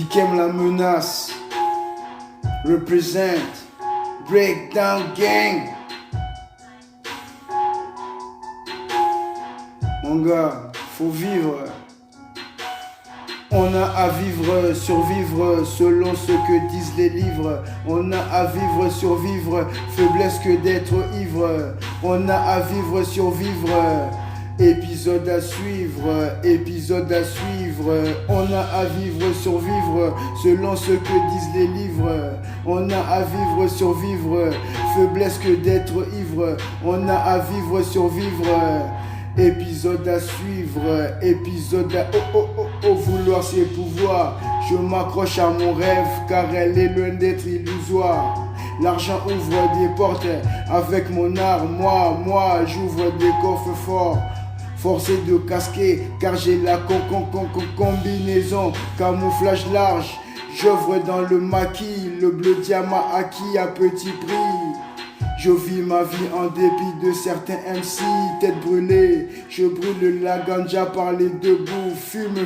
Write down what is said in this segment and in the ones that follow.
Dikem la menace. Represent. Breakdown gang. Mon gars, faut vivre. On a à vivre, survivre, selon ce que disent les livres. On a à vivre, survivre, faiblesse que d'être ivre. On a à vivre, survivre, épisode à suivre, épisode à suivre. On a à vivre, survivre, selon ce que disent les livres. On a à vivre, survivre, faiblesse que d'être ivre. On a à vivre, survivre. Épisode à suivre, épisode à vouloir ses pouvoirs. Je m'accroche à mon rêve car elle est loin d'être illusoire. L'argent ouvre des portes avec mon art. Moi, j'ouvre des coffres forts. Forcé de casquer car j'ai la combinaison. Camouflage large, j'ouvre dans le maquis. Le bleu diamant acquis à petit prix. Je vis ma vie en dépit de certains MC, tête brûlée. Je brûle la ganja par les deux bouts, fume.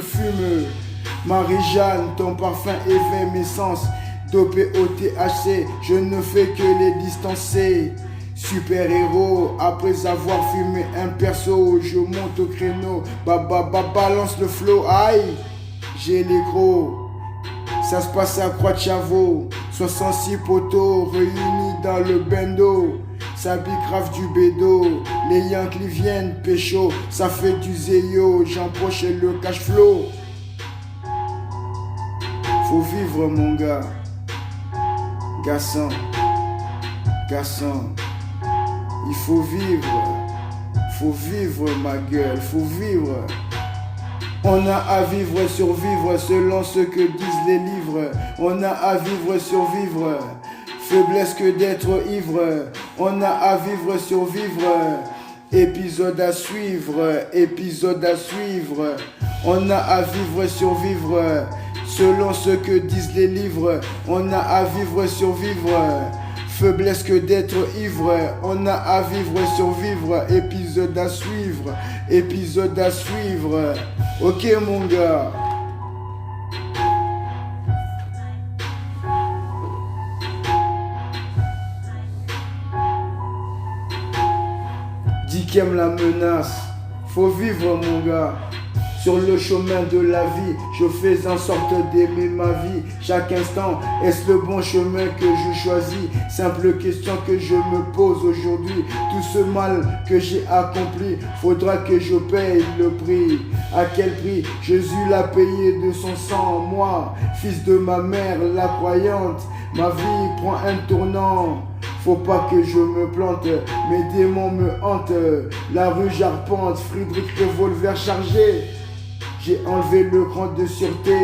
Marie-Jeanne, ton parfum éveille mes sens. Dopé au THC, je ne fais que les distancer. Super-héros, après avoir fumé un perso, je monte au créneau. Balance le flow, aïe, j'ai les gros. Ça se passe à Croix-de-Chavaux, 66 poteaux réunis dans le bendo. Ça bicrave du bédo, les Yankees viennent pécho. Ça fait du zéyo, j'empoche le cash flow. Faut vivre mon gars, garçon, il faut vivre ma gueule, faut vivre. On a à vivre, survivre, selon ce que disent les livres. On a à vivre, survivre, faiblesse que d'être ivre. On a à vivre, survivre, épisode à suivre, épisode à suivre. On a à vivre, survivre, selon ce que disent les livres. On a à vivre, survivre, faiblesse que d'être ivre. On a à vivre, survivre, épisode à suivre, épisode à suivre. Ok mon gars. Dikem la menace. Faut vivre mon gars. Sur le chemin de la vie, je fais en sorte d'aimer ma vie. Chaque instant, est-ce le bon chemin que je choisis? Simple question que je me pose aujourd'hui. Tout ce mal que j'ai accompli, faudra que je paye le prix. À quel prix? Jésus l'a payé de son sang. Moi, fils de ma mère, la croyante, ma vie prend un tournant. Faut pas que je me plante, mes démons me hantent. La rue j'arpente, Friedrich revolver chargé. J'ai enlevé le cran de sûreté.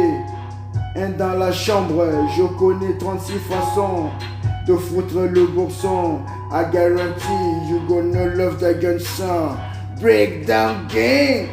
Un dans la chambre, je connais 36 façons de foutre le bourson. I guarantee you gonna love the gun son. Breakdown gang.